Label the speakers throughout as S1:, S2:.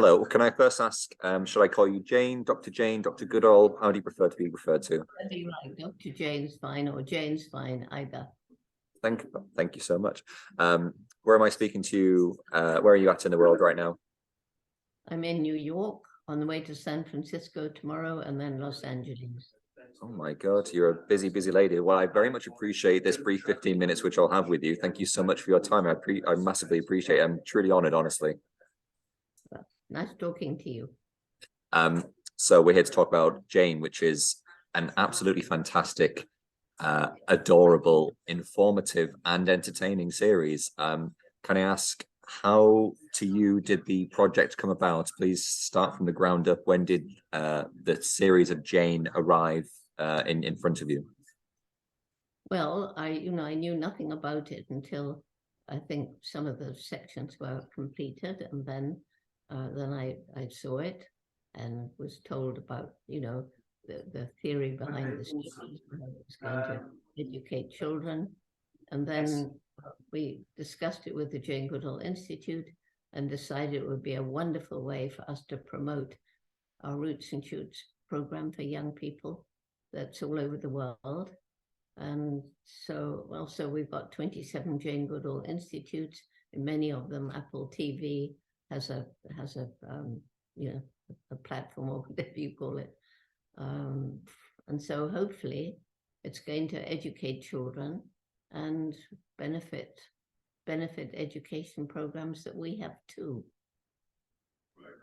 S1: Hello, can I first ask, should I call you Jane, Dr. Goodall? How do you prefer to be referred to?
S2: Whether you like Dr. Jane's fine or Jane's fine, either.
S1: Thank you so much. Where am I speaking to you? Where are you at in the world right now?
S2: I'm in New York on the way to San Francisco tomorrow and then Los Angeles.
S1: Oh my God, you're a busy, busy lady. Well, I very much appreciate this brief 15 minutes which I'll have with you. Thank you so much for your time. I massively appreciate it. I'm truly honored, honestly.
S2: Well, nice talking to you.
S1: So we're here to talk about Jane, which is an absolutely fantastic, adorable, informative, and entertaining series. Can I ask, how to you did the project come about? Please start from the ground up. When did the series of Jane arrive in front of you?
S2: Well, I knew nothing about it until I think some of the sections were completed, and then I saw it and was told about, the theory behind the series, how it was going to educate children. And then we discussed it with the Jane Goodall Institute and decided it would be a wonderful way for us to promote our Roots and Shoots program for young people that's all over the world. And so we've got 27 Jane Goodall Institutes, and many of them, Apple TV has a platform, or whatever you call it. And so hopefully it's going to educate children and benefit education programs that we have too.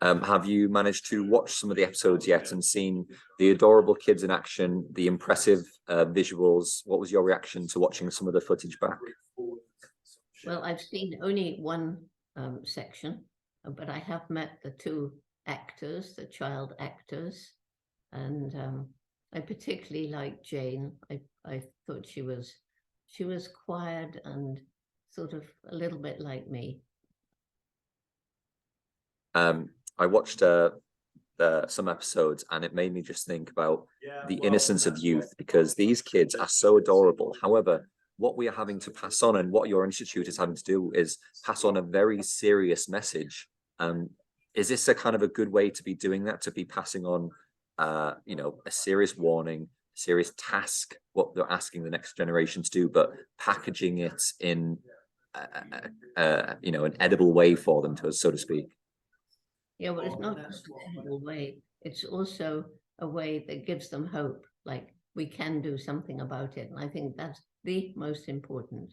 S1: Have you managed to watch some of the episodes yet and seen the adorable kids in action, the impressive visuals? What was your reaction to watching some of the footage back?
S2: Well, I've seen only one section, but I have met the two actors, the child actors, and I particularly liked Jane. I thought she was quiet and sort of a little bit like me.
S1: I watched some episodes, and it made me just think about the innocence of youth, because these kids are so adorable. However, what we are having to pass on, and what your institute is having to do, is pass on a very serious message. Is this a kind of a good way to be doing that, to be passing on a serious warning, serious task, what they're asking the next generation to do, but packaging it in an edible way for them, so to speak?
S2: Yeah, well, it's not just an edible way. It's also a way that gives them hope, like we can do something about it. And I think that's the most important,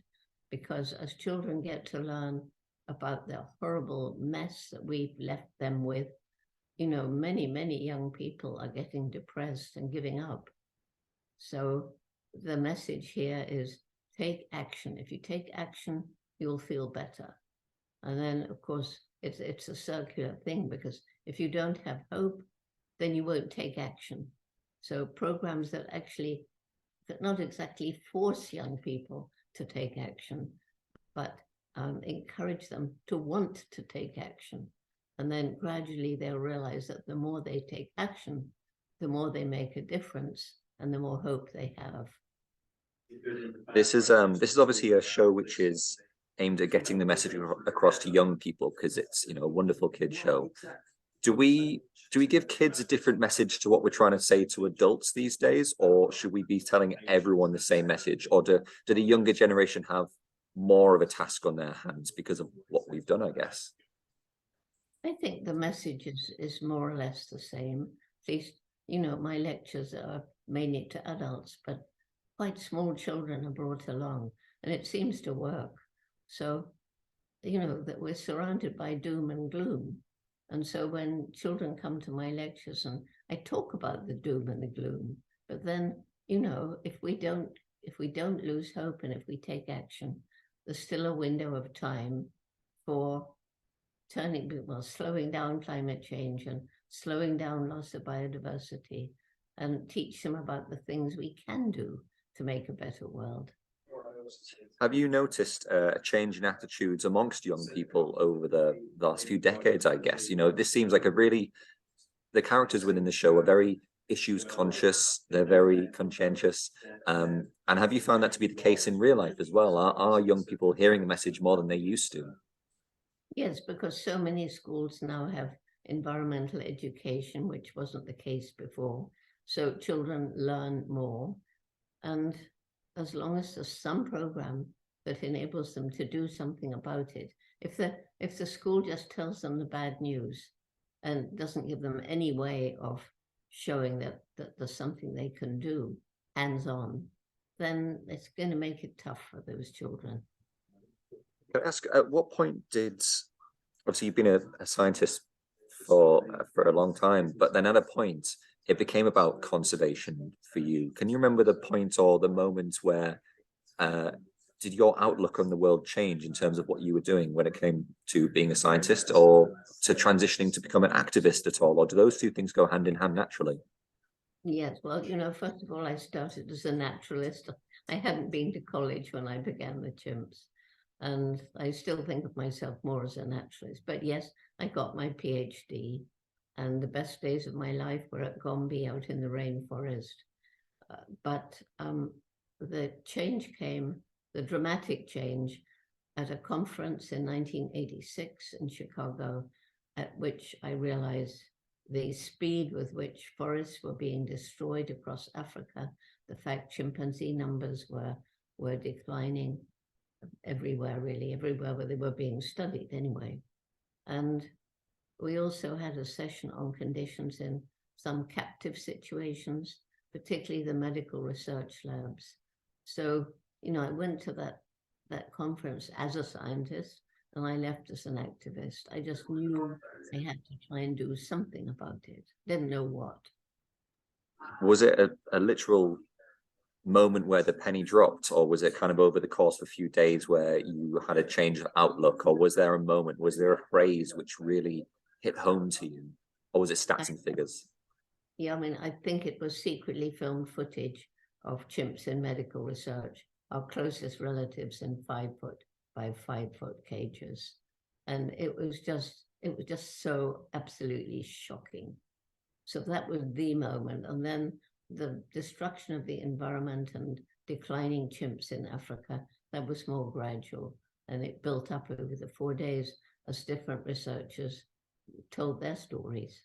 S2: because as children get to learn about the horrible mess that we've left them with, many, many young people are getting depressed and giving up. So the message here is take action. If you take action, you'll feel better. And then, of course, it's a circular thing, because if you don't have hope, then you won't take action. So programs that not exactly force young people to take action, but encourage them to want to take action. And then gradually they'll realize that the more they take action, the more they make a difference and the more hope they have.
S1: This is obviously a show which is aimed at getting the message across to young people, because it's a wonderful kid show. Do we give kids a different message to what we're trying to say to adults these days, or should we be telling everyone the same message, or do the younger generation have more of a task on their hands because of what we've done, I guess?
S2: I think the message is more or less the same. At least, my lectures are mainly to adults, but quite small children are brought along, and it seems to work. So, that we're surrounded by doom and gloom. And so when children come to my lectures and I talk about the doom and the gloom, but then, if we don't lose hope and if we take action, there's still a window of time for slowing down climate change and slowing down loss of biodiversity, and teach them about the things we can do to make a better world.
S1: Have you noticed a change in attitudes amongst young people over the last few decades, I guess? This seems like the characters within the show are very issues conscious, they're very conscientious. And have you found that to be the case in real life as well? Are young people hearing the message more than they used to?
S2: Yes, because so many schools now have environmental education, which wasn't the case before. So children learn more. And as long as there's some program that enables them to do something about it, if the school just tells them the bad news and doesn't give them any way of showing that there's something they can do hands-on, then it's going to make it tough for those children.
S1: Can I ask, at what point did, obviously you've been a scientist for a long time, but then at a point it became about conservation for you. Can you remember the point or the moment where did your outlook on the world change in terms of what you were doing when it came to being a scientist, or to transitioning to become an activist at all, or do those two things go hand in hand naturally?
S2: Yes, well, first of all, I started as a naturalist. I hadn't been to college when I began the chimps, and I still think of myself more as a naturalist. But yes, I got my PhD, and the best days of my life were at Gombe out in the rainforest. But the change came, the dramatic change, at a conference in 1986 in Chicago, at which I realized the speed with which forests were being destroyed across Africa, the fact chimpanzee numbers were declining everywhere, really, everywhere where they were being studied anyway. And we also had a session on conditions in some captive situations, particularly the medical research labs. So, I went to that conference as a scientist, and I left as an activist. I just knew I had to try and do something about it. Didn't know what.
S1: Was it a literal moment where the penny dropped, or was it kind of over the course of a few days where you had a change of outlook, or was there a moment, was there a phrase which really hit home to you, or was it stats and figures?
S2: Yeah, I think it was secretly filmed footage of chimps in medical research, our closest relatives in 5-foot by 5-foot cages. And it was just so absolutely shocking. So that was the moment. And then the destruction of the environment and declining chimps in Africa, that was more gradual. And it built up over the 4 days as different researchers told their stories.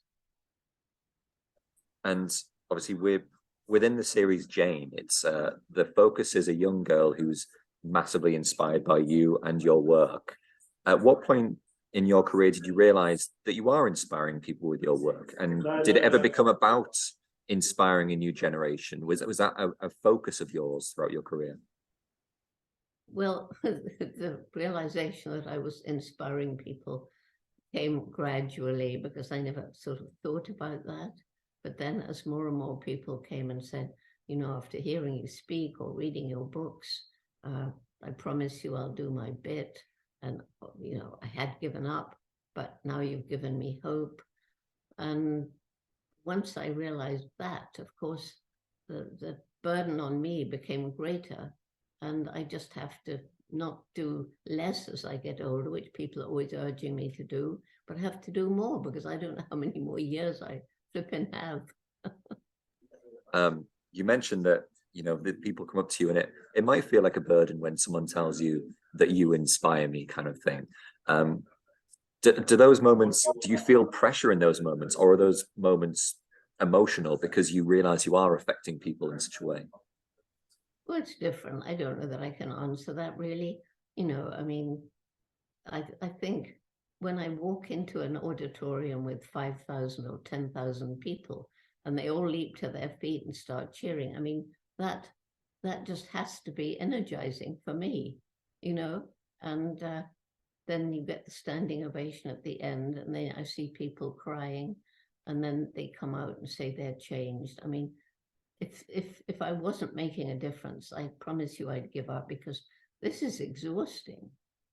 S1: And obviously we're within the series Jane, it's the focus is a young girl who's massively inspired by you and your work. At what point in your career did you realize that you are inspiring people with your work? And did it ever become about inspiring a new generation? Was that a focus of yours throughout your career?
S2: Well, the realization that I was inspiring people came gradually, because I never sort of thought about that. But then as more and more people came and said, after hearing you speak or reading your books, I promise you I'll do my bit. And, I had given up, but now you've given me hope. And once I realized that, of course, the burden on me became greater. And I just have to not do less as I get older, which people are always urging me to do, but I have to do more, because I don't know how many more years I flipping have.
S1: You mentioned that the people come up to you, and it might feel like a burden when someone tells you that you inspire me, kind of thing. Do those moments, do you feel pressure in those moments, or are those moments emotional because you realize you are affecting people in such a way?
S2: Well, it's different. I don't know that I can answer that really. I think when I walk into an auditorium with 5,000 or 10,000 people, and they all leap to their feet and start cheering, that just has to be energizing for me, and then you get the standing ovation at the end, and then I see people crying, and then they come out and say they're changed. If I wasn't making a difference, I promise you I'd give up, because this is exhausting.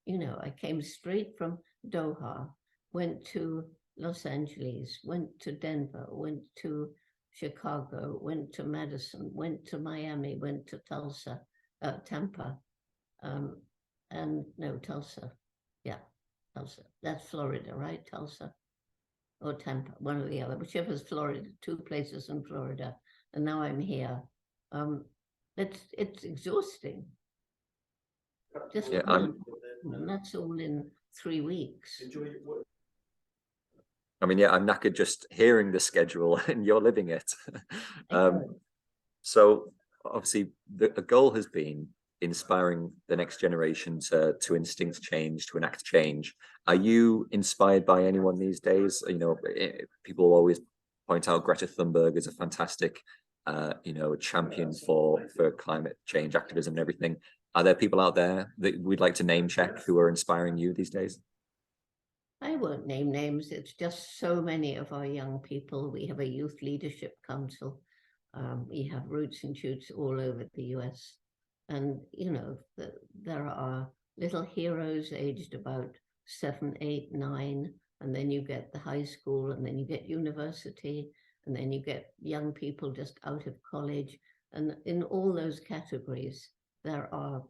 S2: I came straight from Doha, went to Los Angeles, went to Denver, went to Chicago, went to Madison, went to Miami, went to Tampa, and no, Tulsa. Yeah, Tulsa. That's Florida, right? Tulsa or Tampa, one or the other, whichever's Florida, 2 places in Florida. And now I'm here. It's exhausting. Just and that's all in 3 weeks.
S1: I mean, yeah, I'm knackered just hearing the schedule and you're living it. So obviously the goal has been inspiring the next generation to instinct change, to enact change. Are you inspired by anyone these days? You know, people always point out Greta Thunberg is a fantastic, you know, champion for climate change activism and everything. Are there people out there that we'd like to name check who are inspiring you these days?
S2: I won't name names. It's just so many of our young people. We have a youth leadership council. We have roots and shoots all over the US. And, you know, there are little heroes aged about 7, 8, 9. And then you get the high school, and then you get university, and then you get young people just out of college. And in all those categories, there are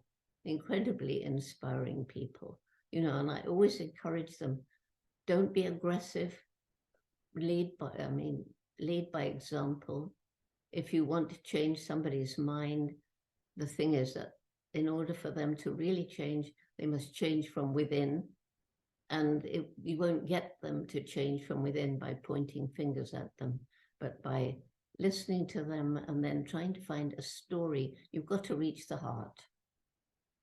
S2: incredibly inspiring people, you know, and I always encourage them, don't be aggressive, lead by example. If you want to change somebody's mind, the thing is that in order for them to really change, they must change from within. And you won't get them to change from within by pointing fingers at them, but by listening to them and then trying to find a story. You've got to reach the heart.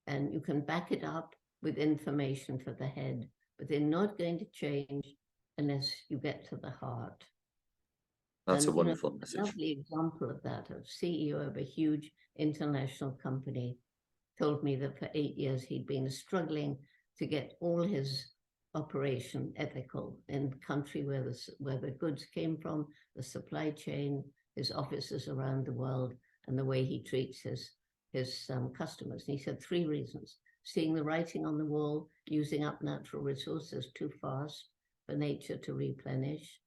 S2: And you can back it up with information for the head, but they're not going to change unless you get to the heart.
S1: That's a
S2: And, you know,
S1: wonderful
S2: a
S1: message.
S2: lovely example of that, a CEO of a huge international company told me that for 8 years he'd been struggling to get all his operation ethical in the country where the goods came from, the supply chain, his offices around the world, and the way he treats his customers. And he said 3 reasons: seeing the writing on the wall, using up natural resources too fast for nature to replenish,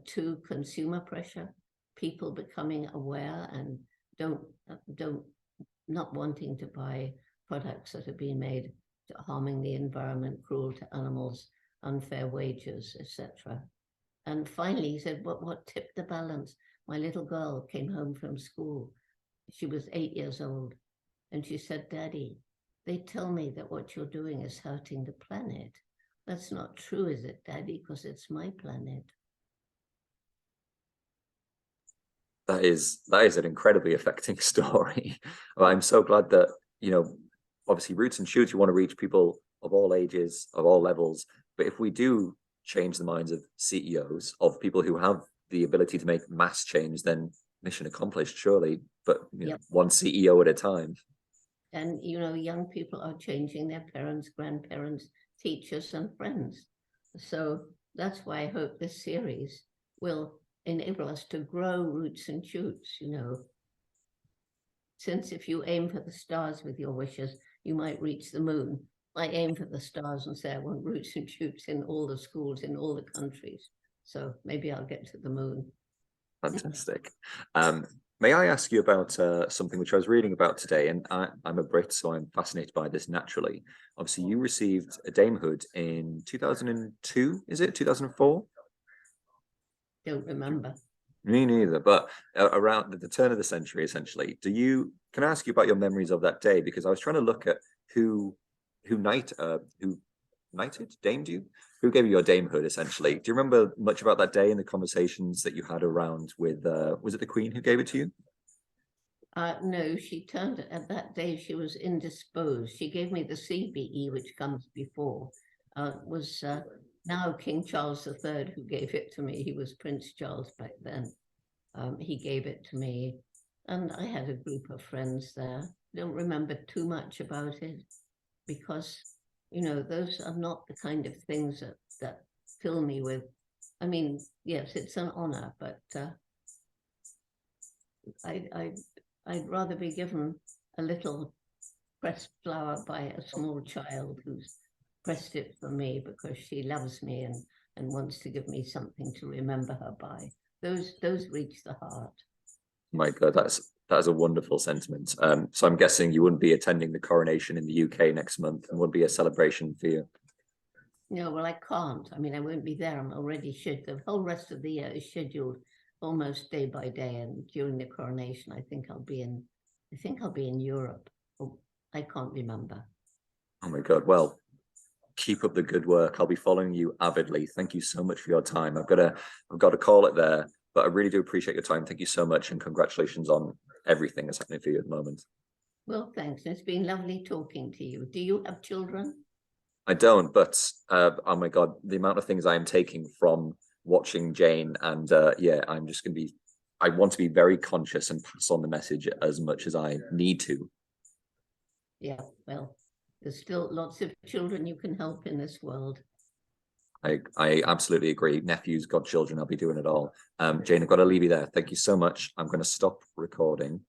S2: 2, consumer pressure, people becoming aware and not wanting to buy products that have been made harming the environment, cruel to animals, unfair wages, etc. And finally, he said, what tipped the balance? My little girl came home from school. She was 8 years old. And she said, Daddy, they tell me that what you're doing is hurting the planet. That's not true, is it, Daddy? Because it's my planet.
S1: That is an incredibly affecting story. Well, I'm so glad that, you know, obviously roots and shoots, you want to reach people of all ages, of all levels. But if we do change the minds of CEOs, of people who have the ability to make mass change, then mission accomplished, surely. But you know, one CEO at a time.
S2: And, you know, young people are changing their parents, grandparents, teachers, and friends. So that's why I hope this series will enable us to grow roots and shoots, you know. Since if you aim for the stars with your wishes, you might reach the moon. I aim for the stars and say I want roots and shoots in all the schools in all the countries. So maybe I'll get to the moon.
S1: Fantastic. May I ask you about something which I was reading about today? And I'm a Brit, so I'm fascinated by this naturally. Obviously, you received a damehood in 2002, is it? 2004?
S2: Don't remember.
S1: Me neither, but around the turn of the century, essentially. Can I ask you about your memories of that day? Because I was trying to look at who damed you? Who gave you your damehood, essentially? Do you remember much about that day and the conversations that you had around with, was it the Queen who gave it to you?
S2: No, she turned at that day, she was indisposed. She gave me the CBE, which comes before. Was now King Charles III who gave it to me. He was Prince Charles back then. He gave it to me, and I had a group of friends there. Don't remember too much about it because, you know, those are not the kind of things that fill me with. I mean, yes, it's an honor, but I'd rather be given a little pressed flower by a small child who's pressed it for me because she loves me and wants to give me something to remember her by. Those reach the heart.
S1: My God, that's a wonderful sentiment. So I'm guessing you wouldn't be attending the coronation in the UK next month, and would be a celebration for you.
S2: No, well, I can't. I mean, I won't be there. I'm already scheduled. The whole rest of the year is scheduled almost day by day. And during the coronation, I think I'll be in Europe. Oh, I can't remember.
S1: Oh my God. Well, Keep up the good work. I'll be following you avidly. Thank you so much for your time. I've got to call it there, but I really do appreciate your time. Thank you so much, and congratulations on everything that's happening for you at the moment.
S2: Well, thanks. It's been lovely talking to you. Do you have children?
S1: I don't, but oh my God, the amount of things I am taking from watching Jane, and yeah, I'm just going to be, I want to be very conscious and pass on the message as much as I need to.
S2: Yeah, well, there's still lots of children you can help in this world.
S1: I absolutely agree. Nephews, godchildren, I'll be doing it all. Jane, I've got to leave you there. Thank you so much. I'm going to stop recording.